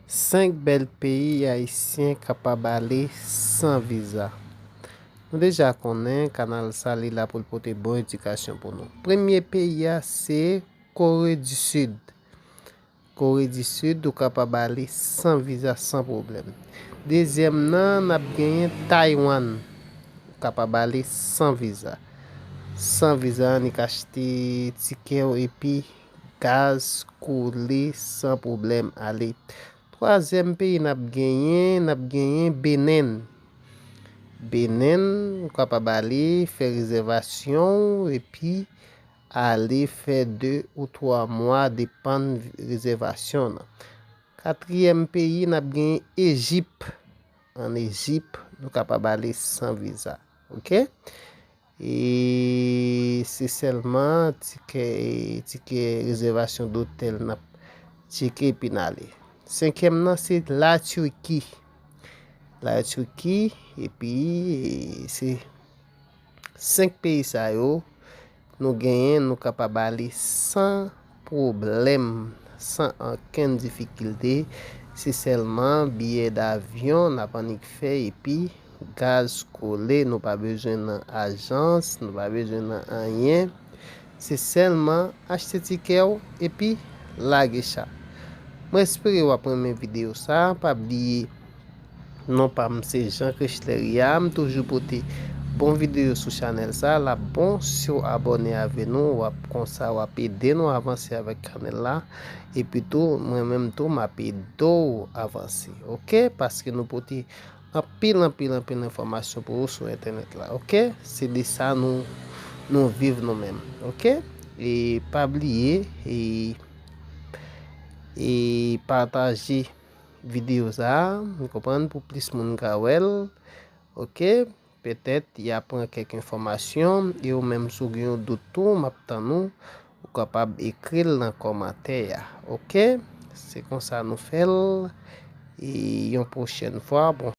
5 bel peyi haisyen kapab ale san viza. Nou deja konen kanal sa li la pou pote bon edukasyon pou nou. Premye peyi ya se Kore du Sud. Kore du Sud ou kapab ale san viza san problem. Dezyem nan nap genyen Taiwan. Kapab ale san viza. San viza ni ka achete tiket ou epi gaz koule san problem ale. Troasyem peyi nap genyen Benin. Benin, ou kapab ale fe rezervasyon epi ale fe 2 ou 3 mwa depan rezervasyon nan. Katriyem peyi nap genyen Egypt. En Egypt, nou kapab ale san viza. Ok? E se selman tiket rezervasyon d'hotel nap cheke epi nale. 5e nan se la Turki. La Turki epi se 5 peyi sa yo nou genyen nou kapab ale san problem, san anken difikilte. Se selman biye d'avyon na panik fe epi gaz koule, nou pa bejwen nan ajans, nou pa bejwen nan anyen. Se selman achete tiket epi lage cha. Mwen espere wap remen video sa, pa bliye non pa mse Jean Christleria, m toujou pote bon video sou chanel sa, la bon si ou abone ave nou, wap konsa wap ede nou avanse avek chanel la, epi tou mwen menm tou m ap edo avanse, ok? Paske nou pote anpil informasyon pou ou sou internet la, ok? Se de sa nou vive nou menm, ok? E pa bliye, e partaje video sa, nou kompren pou plis moun kawel, ok? Petet y apren kek informasyon, e ou menm sou gen doutou, map tan nou, ou kapab ekril nan komante ya, ok? Se kon sa nou fel, e yon prochen fwa, bon